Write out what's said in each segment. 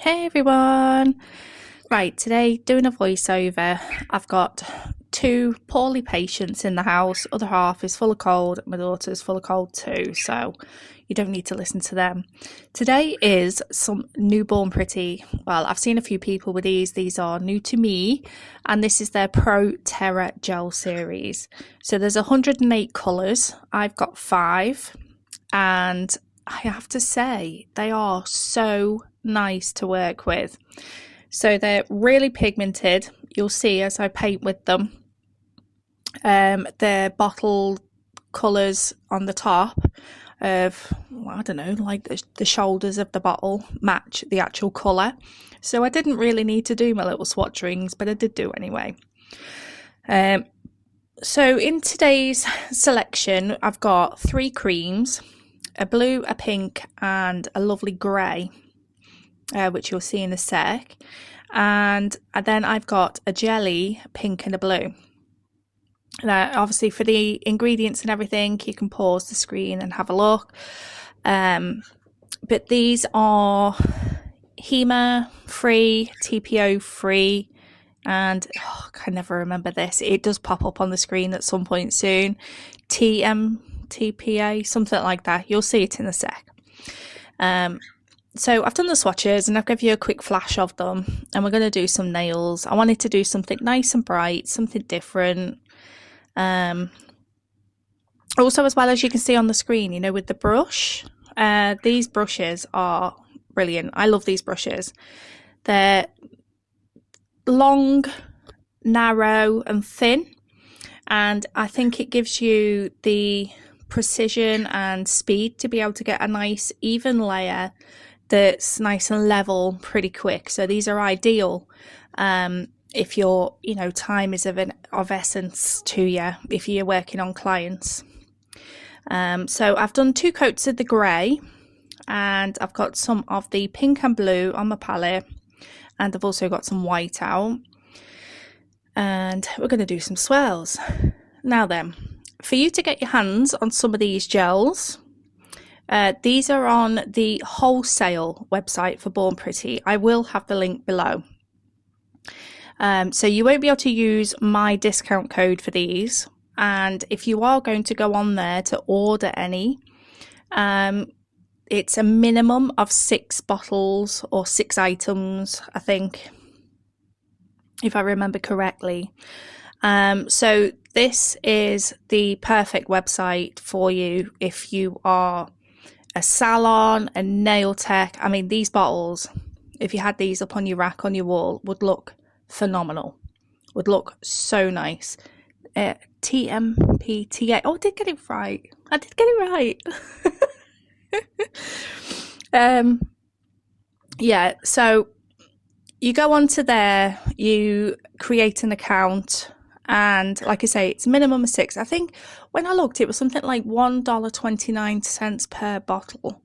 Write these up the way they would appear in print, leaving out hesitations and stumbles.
Hey everyone! Right, today doing a voiceover. I've got two poorly patients in the house. Other half is full of cold. My daughter's full of cold too, so you don't need to listen to them. Today is some newborn pretty. Well, I've seen a few people with these. These are new to me, and this is their Pro Terra Gel series. So there's 108 colours. I've got 5, and I have to say they are so nice to work with. So they're really pigmented. You'll see as I paint with them. Their bottle colours on the top of, I don't know, like the shoulders of the bottle match the actual colour. So I didn't really need to do my little swatch rings, but I did do anyway. So in today's selection, I've got 3 creams, a blue, a pink and a lovely grey, which you'll see in a sec. And then I've got a jelly, pink and a blue. Now, obviously for the ingredients and everything, you can pause the screen and have a look. But these are HEMA free, TPO free, and I can never remember this. It does pop up on the screen at some point soon. TPA, something like that. You'll see it in a sec. So I've done the swatches and I'll give you a quick flash of them, and we're going to do some nails. I wanted to do something nice and bright, something different. Also, as well, as you can see on the screen, you know, with the brush, these brushes are brilliant. I love these brushes. They're long, narrow and thin, and I think it gives you the precision and speed to be able to get a nice even layer that's nice and level pretty quick. So these are ideal if you're, you know, time is of essence to you if you're working on clients. So I've done 2 coats of the grey, and I've got some of the pink and blue on my palette, and I've also got some white out, and we're going to do some swirls. Now then, for you to get your hands on some of these gels, these are on the wholesale website for Born Pretty. I will have the link below. So you won't be able to use my discount code for these. And if you are going to go on there to order any, it's a minimum of 6 bottles or 6 items, I think, if I remember correctly. So this is the perfect website for you if you are a salon, a nail tech. I mean, these bottles, if you had these up on your rack on your wall, would look phenomenal, would look so nice. TMPTA. Oh, I did get it right. I did get it right. Yeah, so you go onto there, you create an account, and like I say, it's a minimum of 6. I think when I looked, it was something like $1.29 per bottle,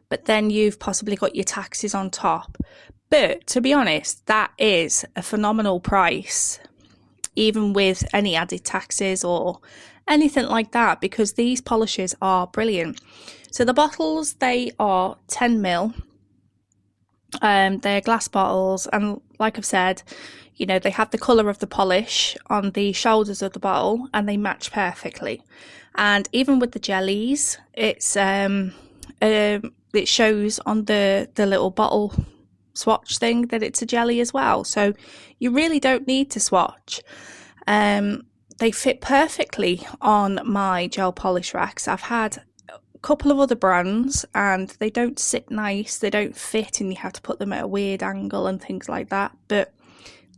but then you've possibly got your taxes on top. But to be honest, that is a phenomenal price, even with any added taxes or anything like that, because these polishes are brilliant. So the bottles, they are 10ml. They're glass bottles, and like I've said, you know, they have the colour of the polish on the shoulders of the bottle, and they match perfectly. And even with the jellies, it's it shows on the little bottle swatch thing that it's a jelly as well. So you really don't need to swatch. They fit perfectly on my gel polish racks. I've had couple of other brands and they don't sit nice, they don't fit, and you have to put them at a weird angle and things like that, but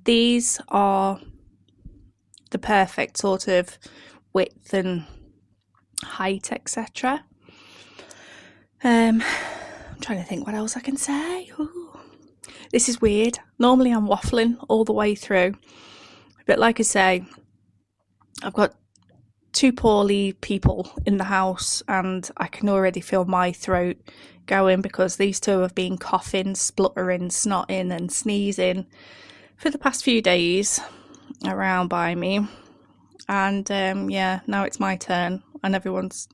these are the perfect sort of width and height, etc. I'm trying to think what else I can say. Ooh. This is weird. Normally I'm waffling all the way through, but like I say, I've got 2 poorly people in the house, and I can already feel my throat going because these 2 have been coughing, spluttering, snotting and sneezing for the past few days around by me. And yeah, now it's my turn, and everyone's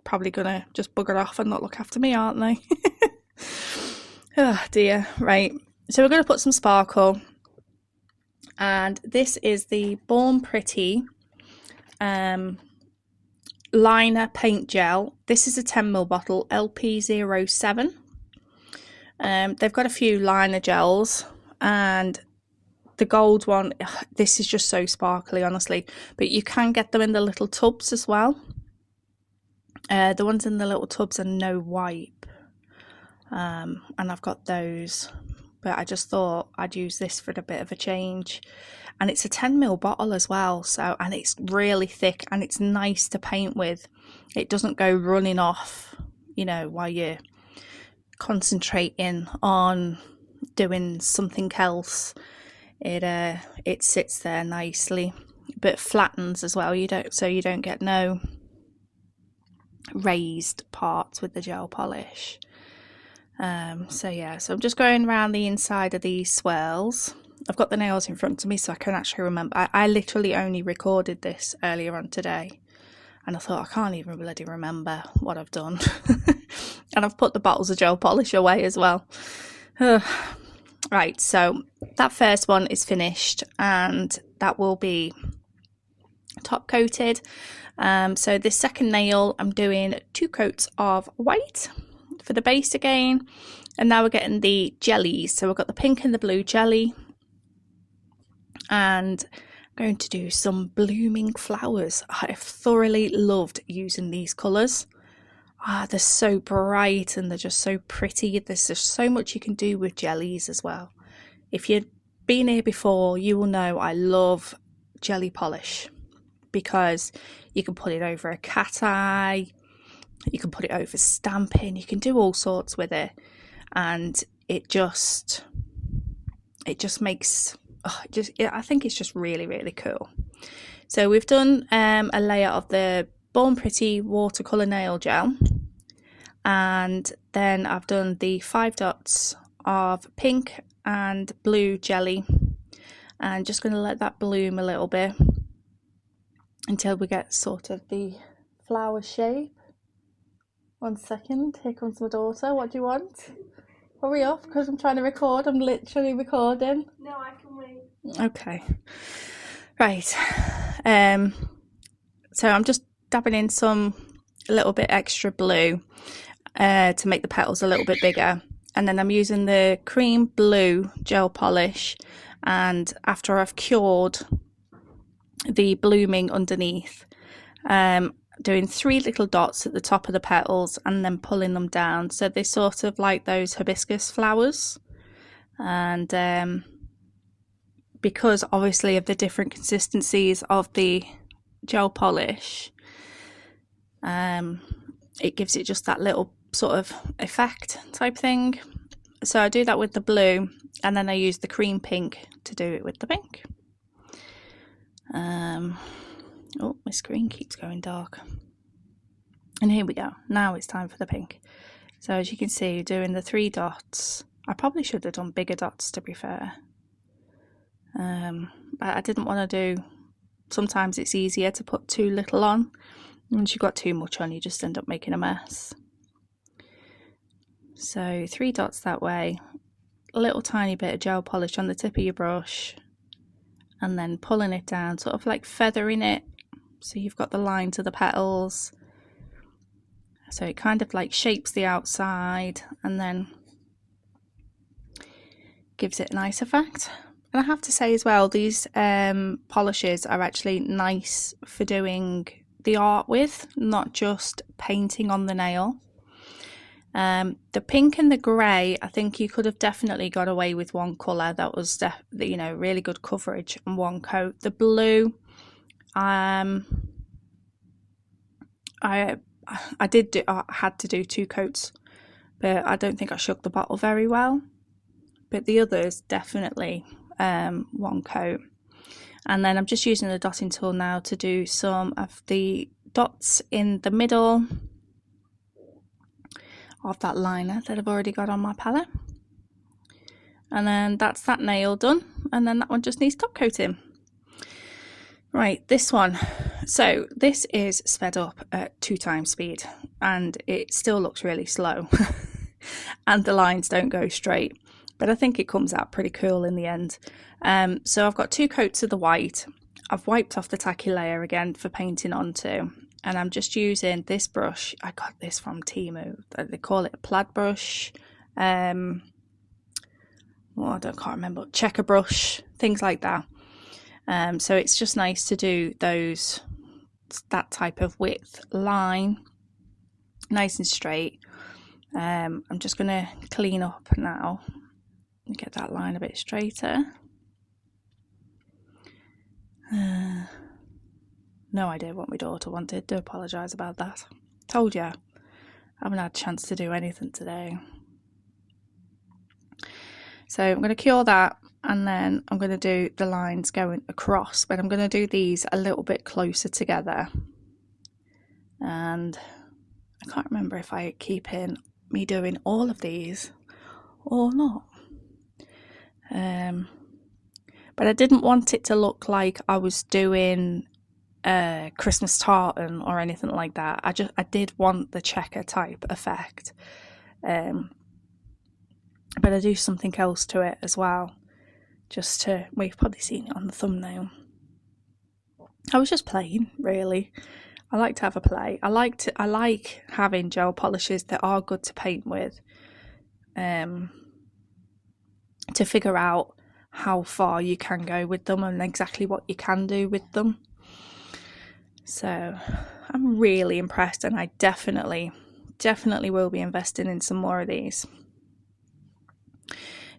probably gonna just bugger off and not look after me, aren't they? Oh dear. Right, So we're going to put some sparkle, and this is the Born Pretty liner paint gel. This is a 10ml bottle, LP07. They've got a few liner gels, and the gold one, this is just so sparkly, honestly, but you can get them in the little tubs as well. The ones in the little tubs are no wipe, and I've got those, but I just thought I'd use this for a bit of a change. And it's a 10ml bottle as well, so, and it's really thick and it's nice to paint with. It doesn't go running off, you know, while you're concentrating on doing something else. It sits there nicely, but flattens as well. You don't get no raised parts with the gel polish. So yeah, so I'm just going around the inside of these swirls. I've got the nails in front of me so I can actually remember. I literally only recorded this earlier on today, and I thought I can't even bloody remember what I've done. And I've put the bottles of gel polish away as well. Right, so that first one is finished, and that will be top coated. So this second nail, I'm doing 2 coats of white for the base again, and now we're getting the jellies. So we've got the pink and the blue jelly, and I'm going to do some blooming flowers. I've thoroughly loved using these colours. They're so bright and they're just so pretty. There's just so much you can do with jellies as well. If you've been here before, you will know I love jelly polish, because you can put it over a cat eye, you can put it over stamping, you can do all sorts with it, and it just makes, I think it's just really, really cool. So we've done a layer of the Born Pretty watercolour nail gel, and then I've done the 5 dots of pink and blue jelly, and just going to let that bloom a little bit until we get sort of the flower shape. 1 second, here comes my daughter. What do you want? Hurry up, because I'm trying to record. I'm literally recording. No, I can wait. Okay. Right. So I'm just dabbing in a little bit extra blue to make the petals a little bit bigger. And then I'm using the cream blue gel polish, and after I've cured the blooming underneath, doing 3 little dots at the top of the petals and then pulling them down, so they're sort of like those hibiscus flowers. And because obviously of the different consistencies of the gel polish, it gives it just that little sort of effect type thing. So I do that with the blue, and then I use the cream pink to do it with the pink. Oh, my screen keeps going dark. And here we go. Now it's time for the pink. So as you can see, doing the 3 dots. I probably should have done bigger dots, to be fair. But I didn't want to do... Sometimes it's easier to put too little on. Once you've got too much on, you just end up making a mess. So 3 dots that way. A little tiny bit of gel polish on the tip of your brush, and then pulling it down, sort of like feathering it, so you've got the line to the petals, so it kind of like shapes the outside and then gives it a nice effect. And I have to say as well, these polishes are actually nice for doing the art with, not just painting on the nail. The pink and the grey, I think you could have definitely got away with one colour. That was really good coverage and 1 coat. The blue, I had to do 2 coats, but I don't think I shook the bottle very well. But the others definitely 1 coat. And then I'm just using the dotting tool now to do some of the dots in the middle of that liner that I've already got on my palette. And then that's that nail done, and then that one just needs top coating. Right, this one. So this is sped up at 2 times speed, and it still looks really slow. And the lines don't go straight. but I think it comes out pretty cool in the end. So I've got 2 coats of the white. I've wiped off the tacky layer again for painting onto, and I'm just using this brush. I got this from Temu. They call it a plaid brush. Well, I can't remember. Checker brush, things like that. So it's just nice to do that type of width line, nice and straight. I'm just going to clean up now and get that line a bit straighter. No idea what my daughter wanted. Do apologise about that. Told you, I haven't had a chance to do anything today. So I'm going to cure that, and then I'm going to do the lines going across, but I'm going to do these a little bit closer together. And I can't remember if I keep in me doing all of these or not. But I didn't want it to look like I was doing Christmas tartan or anything like that. I did want the checker type effect. But I do something else to it as well, just to, well, you've probably seen it on the thumbnail. I was just playing, really. I like to have a play. I like having gel polishes that are good to paint with, to figure out how far you can go with them and exactly what you can do with them. So I'm really impressed, and I definitely will be investing in some more of these.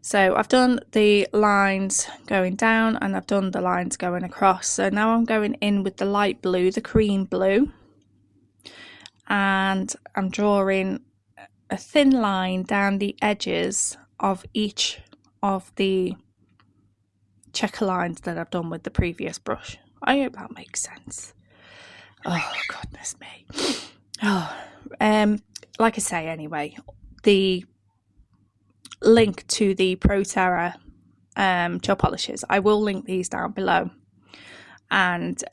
So I've done the lines going down and I've done the lines going across. So now I'm going in with the light blue, the cream blue, and I'm drawing a thin line down the edges of each of the checker lines that I've done with the previous brush. I hope that makes sense. Oh, goodness me. Oh, like I say, anyway, the link to the Pro Terra gel polishes, I will link these down below. And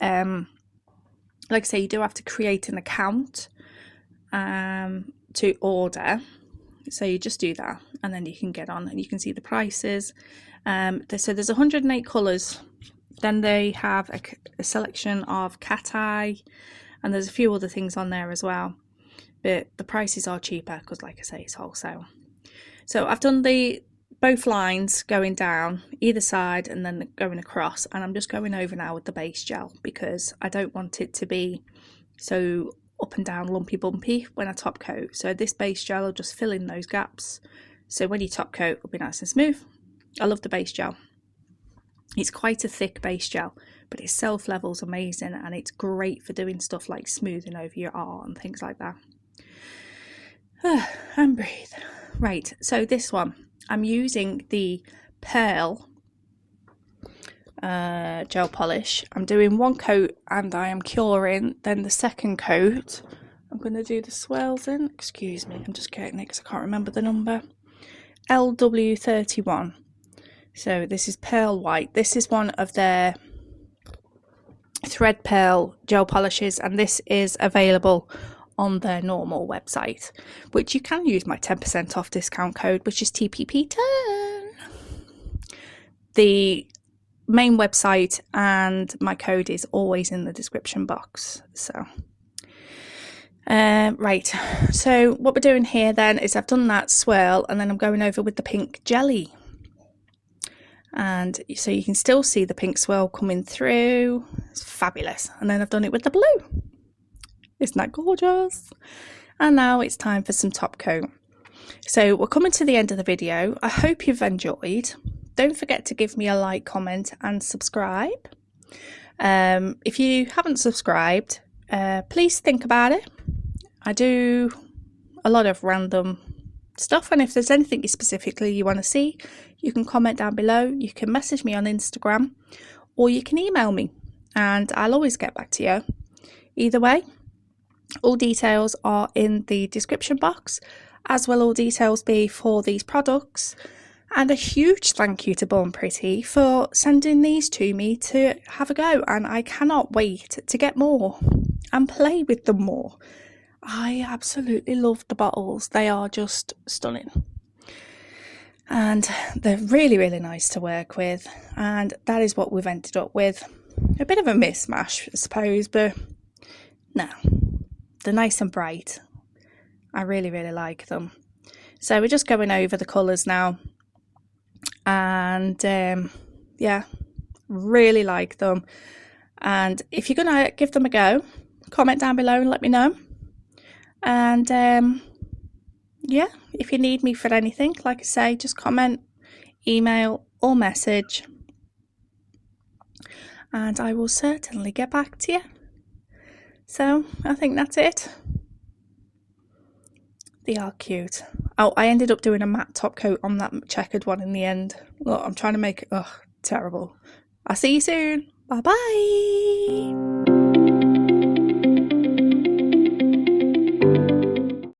like I say, you do have to create an account to order. So you just do that, and then you can get on and you can see the prices. So there's 108 colours. Then they have a selection of cat eye, and there's a few other things on there as well. But the prices are cheaper because, like I say, it's wholesale. So I've done both lines going down either side and then going across, and I'm just going over now with the base gel because I don't want it to be so up and down lumpy bumpy when I top coat. So this base gel will just fill in those gaps, so when you top coat it'll be nice and smooth. I love the base gel. It's quite a thick base gel, but its self level's amazing, and it's great for doing stuff like smoothing over your art and things like that. And breathe. Right, so this one, I'm using the Pearl gel polish. I'm doing one coat and I am curing. Then the second coat, I'm going to do the swirls in. Excuse me, I'm just getting it because I can't remember the number. LW31. So this is Pearl White. This is one of their thread pearl gel polishes, and this is available on their normal website, which you can use my 10% off discount code, which is TPP10. The main website and my code is always in the description box. So right, so what we're doing here then is I've done that swirl, and then I'm going over with the pink jelly, and so you can still see the pink swirl coming through. It's fabulous. And then I've done it with the blue. Isn't that gorgeous? And now it's time for some top coat. So we're coming to the end of the video. I hope you've enjoyed. Don't forget to give me a like, comment and subscribe. If you haven't subscribed, please think about it. I do a lot of random stuff, and if there's anything specifically you want to see, you can comment down below. You can message me on Instagram, or you can email me, and I'll always get back to you. Either way, all details are in the description box, as will all details be for these products. And a huge thank you to Born Pretty for sending these to me to have a go, and I cannot wait to get more and play with them more. I absolutely love the bottles. They are just stunning. and they're really, really nice to work with, and that is what we've ended up with. A bit of a mismatch, I suppose, but no, they're nice and bright. I really, really like them. So we're just going over the colours now, and yeah, really like them. And if you're gonna give them a go, comment down below and let me know. And yeah, if you need me for anything, like I say, just comment, email or message, and I will certainly get back to you. So I think that's it. They are cute. Oh, I ended up doing a matte top coat on that checkered one in the end. Look, I'm trying to make it, terrible. I'll see you soon. Bye bye.